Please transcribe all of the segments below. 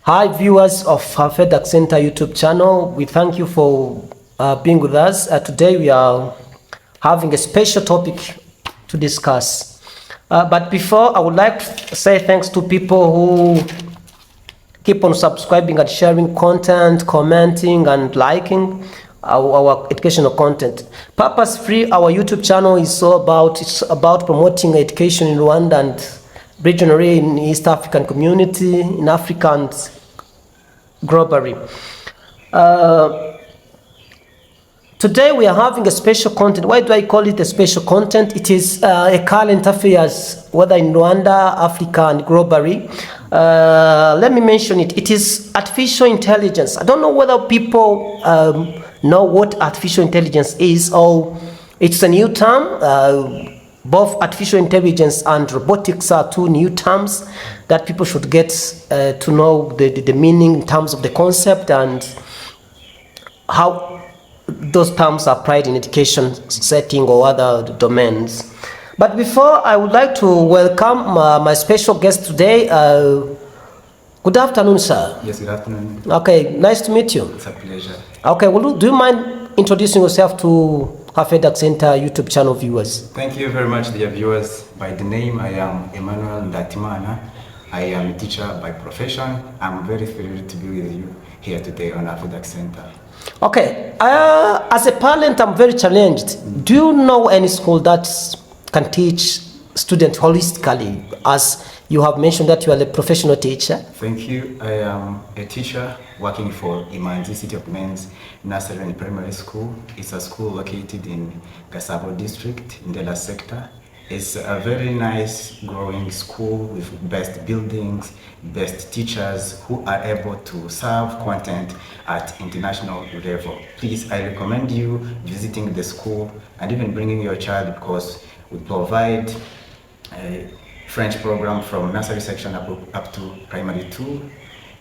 Hi viewers of HAFEDUCENTRE YouTube channel, we thank you for being with us. Today we are having a special topic to discuss. But before, I would like to say thanks to people who keep on subscribing and sharing content, commenting and liking our educational content. Purpose Free, our YouTube channel is about promoting education in Rwanda and regionally in East African community, in Africa and globally. Today we are having a special content. Why do I call it a special content? It is a current affairs, whether in Rwanda, Africa and globally. Let me mention it. It is artificial intelligence. I don't know whether people know what artificial intelligence is, or it's a new term. Both artificial intelligence and robotics are two new terms that people should get to know the meaning in terms of the concept and how those terms are applied in education setting or other domains. But before, I would like to welcome my special guest today. Good afternoon, sir. Yes, good afternoon. Okay, nice to meet you. It's a pleasure. Okay, do you mind introducing yourself to HAFEDUCENTRE YouTube channel viewers? Thank you very much, dear viewers. By the name, I am Emmanuel Ndatimana. I am a teacher by profession. I'm very thrilled to be with you here today on HAFEDUCENTRE. Okay, as a parent, I'm very challenged. Do you know any school that can teach students holistically, as you have mentioned that you are a professional teacher? Thank you. I am a teacher working for Imanzi City of Men's Nursery and Primary School. It's a school located in Gasabo district, in Dela sector. It's a very nice growing school with best buildings, best teachers who are able to serve content at international level. Please, I recommend you visiting the school and even bringing your child, because we provide a French program from nursery section up to primary 2,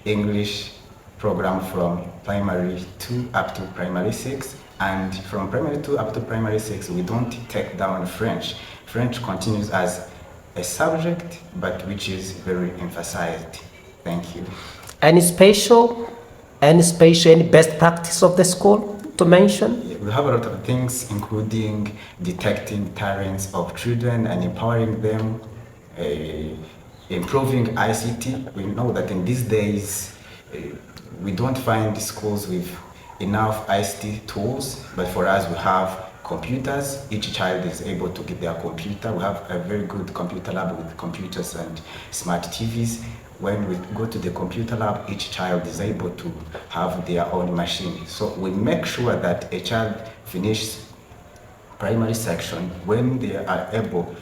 English program from primary 2 up to primary 6, and from primary 2 up to primary 6 we don't take down French. French continues as a subject, but which is very emphasized. Thank you. Any best practice of the school to mention? We have a lot of things, including detecting talents of children and empowering them, improving ICT. We know that in these days we don't find schools with enough ICT tools, but for us we have computers. Each child is able to get their computer. We have a very good computer lab with computers and smart TVs. When we go to the computer lab, each child is able to have their own machine. So we make sure that a child finishes primary section when they are able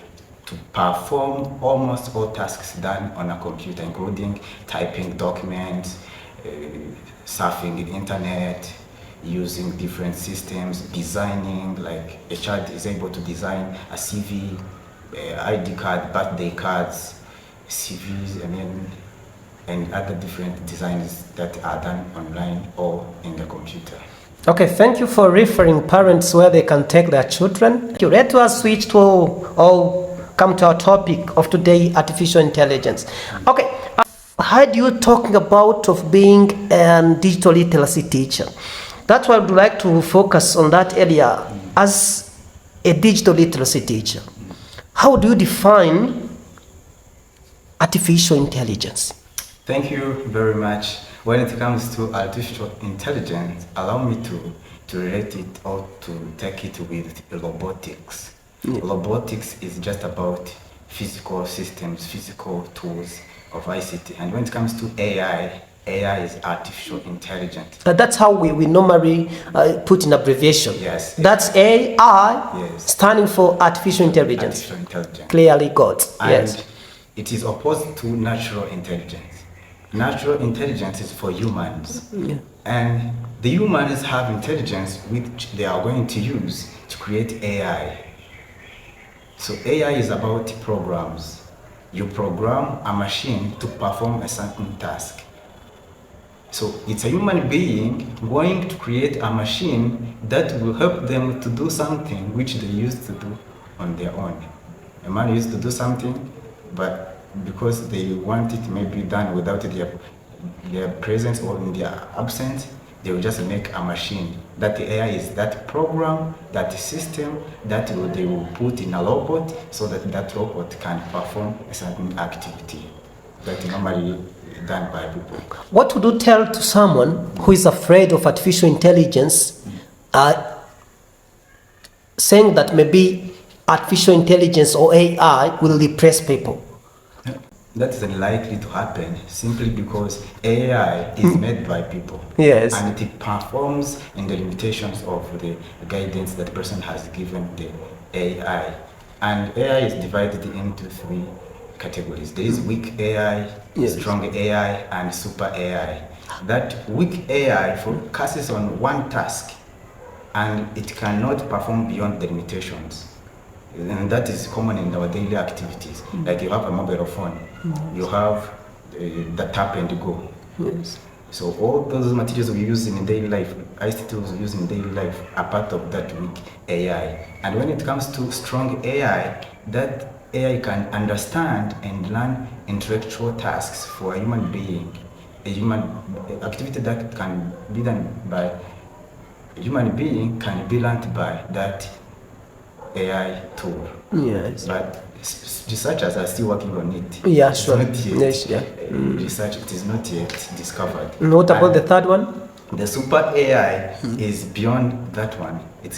to perform almost all tasks done on a computer, including typing documents, surfing the internet, using different systems, designing, like a child is able to design a CV, ID card, birthday cards, CVs, and other different designs that are done online or in the computer. Okay, thank you for referring parents where they can take their children. Let us switch to or come to our topic of today, artificial intelligence. Okay, I heard you talking about of being a digital literacy teacher. That's why I would like to focus on that area. As a digital literacy teacher, how do you define artificial intelligence? Thank you very much. When it comes to artificial intelligence, allow me to relate it or to take it with robotics. Yeah. Robotics is just about physical systems, physical tools of ICT. And when it comes to AI is artificial intelligence. That's how we normally put in abbreviation. Yes. That's AI, yes, standing for artificial intelligence. Artificial intelligence. Clearly got. And yes, it is opposed to natural intelligence. Natural intelligence is for humans. Yeah. And the humans have intelligence which they are going to use to create AI. So AI is about programs. You program a machine to perform a certain task. So it's a human being going to create a machine that will help them to do something which they used to do on their own. A man used to do something, but because they want it maybe done without their their presence or in their absence, they will just make a machine. That the AI is that program, that system that they will put in a robot so that that robot can perform a certain activity that normally done by people. What would you tell to someone who is afraid of artificial intelligence, saying that maybe artificial intelligence or AI will replace people? That is unlikely to happen simply because AI is made by people. Yes. And it performs in the limitations of the guidance that the person has given the AI. And AI is divided into 3 categories. There is weak AI, yes, strong AI, and super AI. That weak AI focuses on one task and it cannot perform beyond the limitations. And that is common in our daily activities. Like you have a mobile phone, you have the tap and go. Yes. So all those materials we use in daily life, ICT tools we use in daily life are part of that weak AI. And when it comes to strong AI, that AI can understand and learn intellectual tasks for a human being. A human activity that can be done by a human being can be learned by that AI tool. Yes. But researchers are still working on it. Yeah, It's sure. not yet, Yes, yeah. research, it is not yet discovered. And what about And the third one? the super AI is beyond that one. It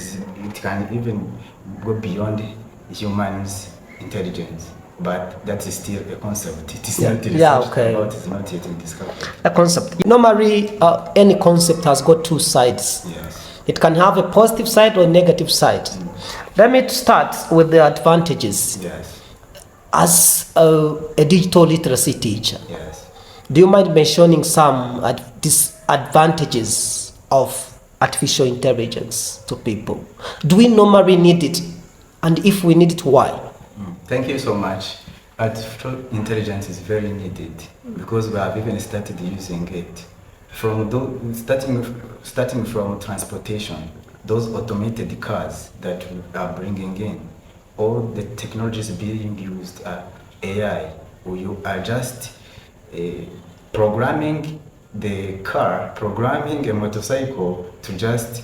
can even go beyond humans' intelligence. But that is still a concept. It is not researched about, it's not yet discovered. A concept. Normally, any concept has got 2 sides. Yes. It can have a positive side or negative side. Let me start with the advantages. Yes. As a digital literacy teacher, Yes. do you mind mentioning some disadvantages of artificial intelligence to people? Do we normally need it? And if we need it, why? Thank you so much. Artificial intelligence is very needed because we have even started using it. Starting from transportation, those automated cars that we are bringing in, all the technologies being used are AI. You are just programming the car, programming a motorcycle to just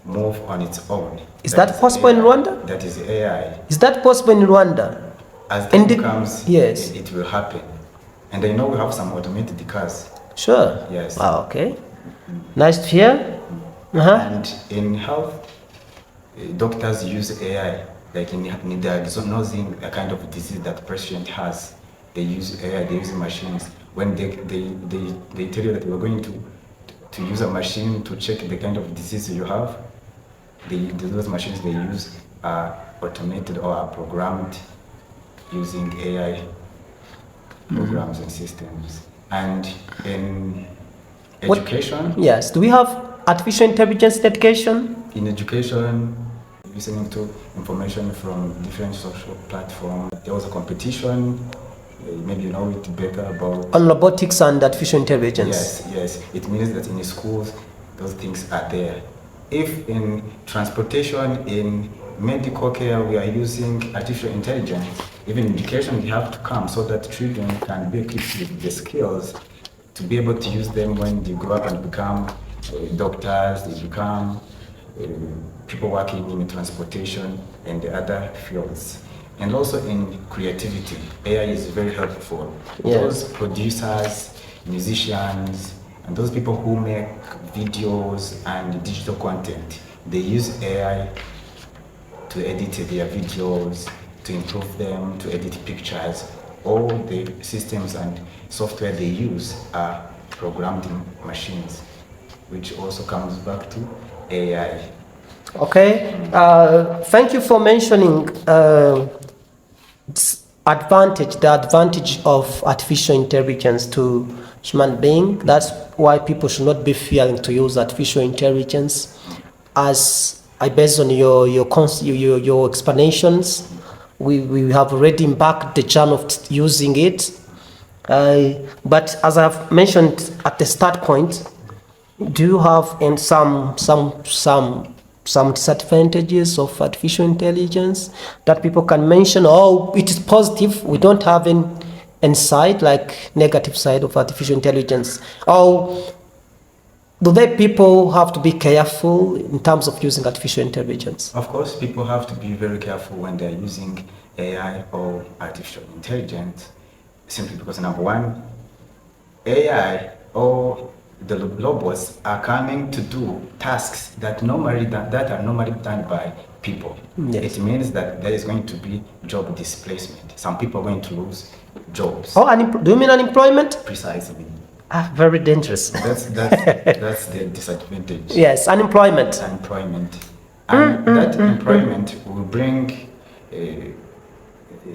move on its own. Is that possible in Rwanda? That is AI. Is that possible in Rwanda? As time comes, yes, it will happen. And I know we have some automated cars. Sure. Yes. Wow, okay. Nice to hear. And in health, doctors use AI, like in diagnosing a kind of disease that the patient has. They use AI, they use machines. When they tell you that we're going to use a machine to check the kind of disease you have, those machines they use are automated or are programmed using AI programs and systems. And in education? Yes. Do we have artificial intelligence in education? In education, listening to information from different social platforms. There was a competition, maybe you know it better about... On robotics and artificial intelligence. Yes. It means that in schools, those things are there. If in transportation, in medical care, we are using artificial intelligence, even in education, we have to come so that children can be equipped with the skills to be able to use them when they grow up and become doctors, they become people working in transportation and the other fields. And also in creativity, AI is very helpful. Yes. Those producers, musicians, and those people who make videos and digital content, they use AI to edit their videos, to improve them, to edit pictures. All the systems and software they use are programmed machines, which also comes back to AI. Okay. Thank you for mentioning the advantage of artificial intelligence to human being. That's why people should not be fearing to use artificial intelligence. As I based on your explanations, we have already embarked the journey of using it. But as I've mentioned at the start point, do you have some disadvantages of artificial intelligence that people can mention? Oh, it is positive. We don't have and side, like negative side of artificial intelligence? Or do they people have to be careful in terms of using artificial intelligence? Of course, people have to be very careful when they're using AI or artificial intelligence, simply because number one, AI or the robots are coming to do tasks that are normally done by people. Yes. It means that there is going to be job displacement. Some people are going to lose jobs. Oh, do you mean unemployment? Precisely. Ah, very dangerous. That's the disadvantage. Yes, unemployment. Employment. And that employment will bring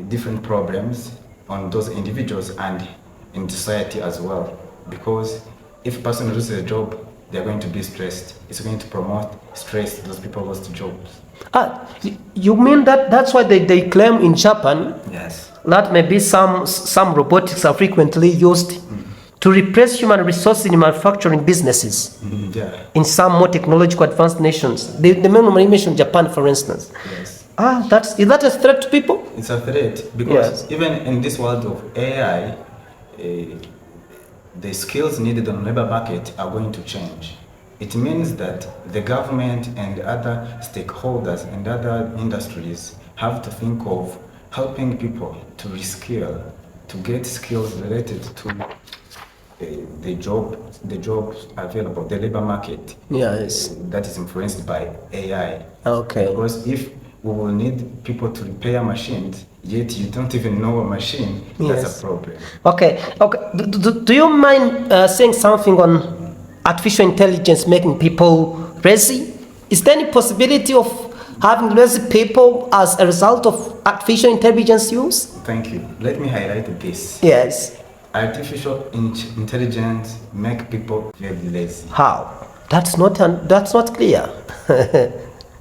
different problems on those individuals and in society as well. Because if a person loses a job, they're going to be stressed. It's going to promote stress. Those people lost jobs. You mean that's why they claim in Japan, Yes, that maybe some robotics are frequently used to replace human resources in manufacturing businesses yeah, in some more technological advanced nations. They mainly mention Japan, for instance. yes. Is that a threat to people? It's a threat because even in this world of AI, the skills needed on the labor market are going to change. It means that the government and other stakeholders and other industries have to think of helping people to reskill, to get skills related to the jobs available, the labor market. Yes. That is influenced by AI. Okay. Because if we will need people to repair machines, yet you don't even know a machine, that's a problem. Okay. Do you mind saying something on artificial intelligence making people lazy? Is there any possibility of having lazy people as a result of artificial intelligence use? Thank you. Let me highlight this. Yes. Artificial intelligence make people very lazy. How? That's not clear.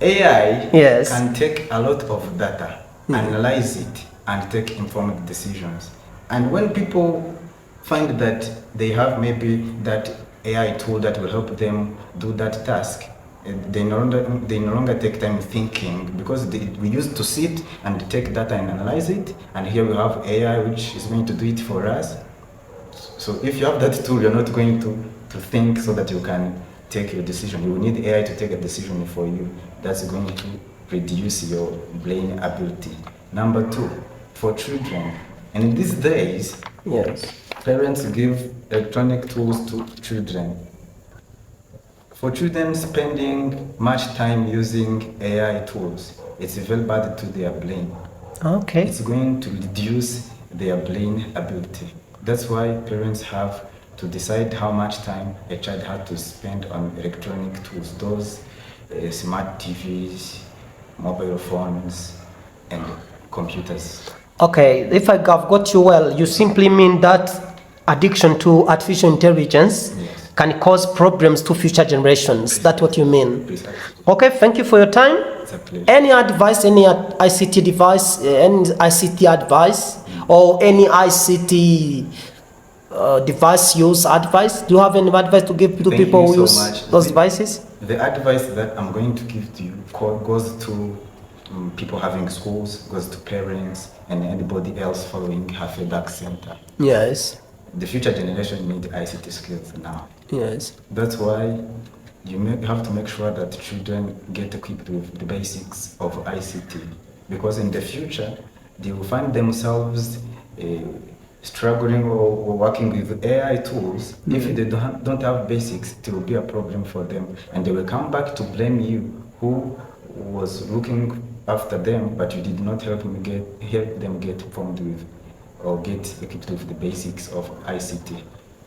AI Yes. can take a lot of data, analyze it, and take informed decisions. And when people find that they have maybe that AI tool that will help them do that task, they no longer take time thinking, because we used to sit and take data and analyze it, and here we have AI which is going to do it for us. So if you have that tool, you're not going to think so that you can take your decision. You will need AI to take a decision for you. That's going to reduce your brain ability. Number two, for children. And in these days, Yes. parents give electronic tools to children. For children spending much time using AI tools, it's very bad to their brain. Okay. It's going to reduce their brain ability. That's why parents have to decide how much time a child has to spend on electronic tools, those smart TVs, mobile phones, and computers. Okay, if I have got you well, you simply mean that addiction to artificial intelligence can cause problems to future generations. That's what you mean? Precisely. Okay, thank you for your time. It's a pleasure. Any advice, any ICT device, any ICT advice, or any ICT device use advice? Do you have any advice to give to Thank people you who so use much. those devices? The advice that I'm going to give to you goes to people having schools, goes to parents, and anybody else following HAFEDUCENTRE. Yes. The future generation need ICT skills now. Yes. That's why you have to make sure that children get equipped with the basics of ICT, because in the future they will find themselves struggling or working with AI tools. If they don't have basics, it will be a problem for them, and they will come back to blame you, who was looking after them, but you did not help them get informed with or get equipped with the basics of ICT.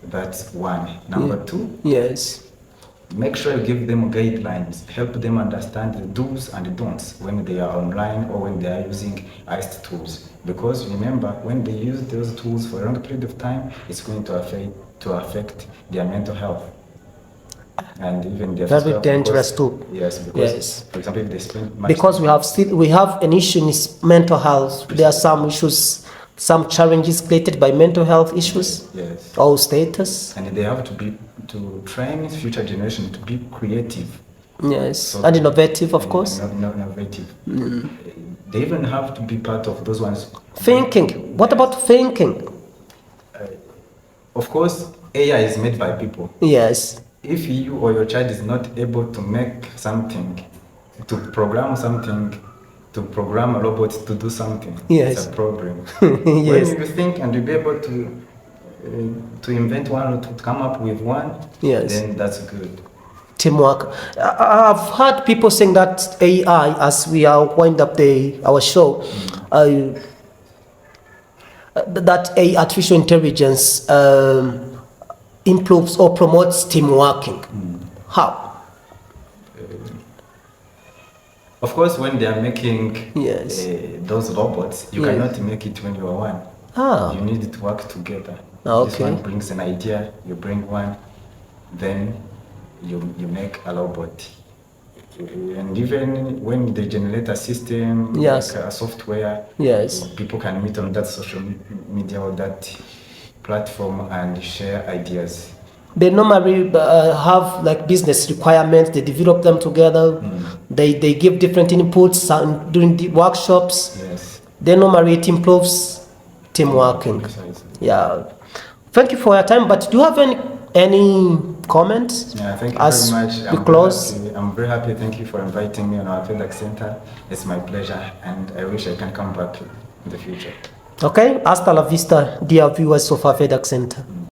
That's one. Number two, Yes. make sure you give them guidelines, help them understand the do's and don'ts when they are online or when they are using ICT tools. Because remember, when they use those tools for a long period of time, it's going to affect their mental health. And even their Very dangerous too. Yes, because Yes. for example, if they spend much Because time, we have an issue in mental health. There are some issues, some challenges created by mental health issues. yes, Or status. and they have to train future generation to be creative. Yes. And innovative, of course. Innovative. They even have to be part of those ones. Thinking. What about thinking? Of course, AI is made by people. Yes. If you or your child is not able to make something, to program something, to program a robot to do something, Yes. it's a problem. Yes. When you think and you be able to invent one or to come up with one, Yes. then that's good. Teamwork. I've heard people saying that AI, as we are wind up our show, that artificial intelligence improves or promotes team working. How? Of course, when they are making Yes. those robots, you Yes. cannot make it when you are one. Ah. You need to work together. Okay. This one brings an idea, you bring one, then you make a robot. And even when they generate a system, Yes. like a software, Yes. people can meet on that social media or that platform and share ideas. They normally have like business requirements. They develop them together. They give different inputs during the workshops. Yes. Then normally it improves team working. Precisely. Yeah. Thank you for your time. But do you have any comments? Yeah, thank you as very much. we close? I'm very happy. Thank you for inviting me on our HAFEDUCENTRE Center. It's my pleasure, and I wish I can come back in the future. Okay. Hasta la vista, dear viewers of HAFEDUCENTRE Center.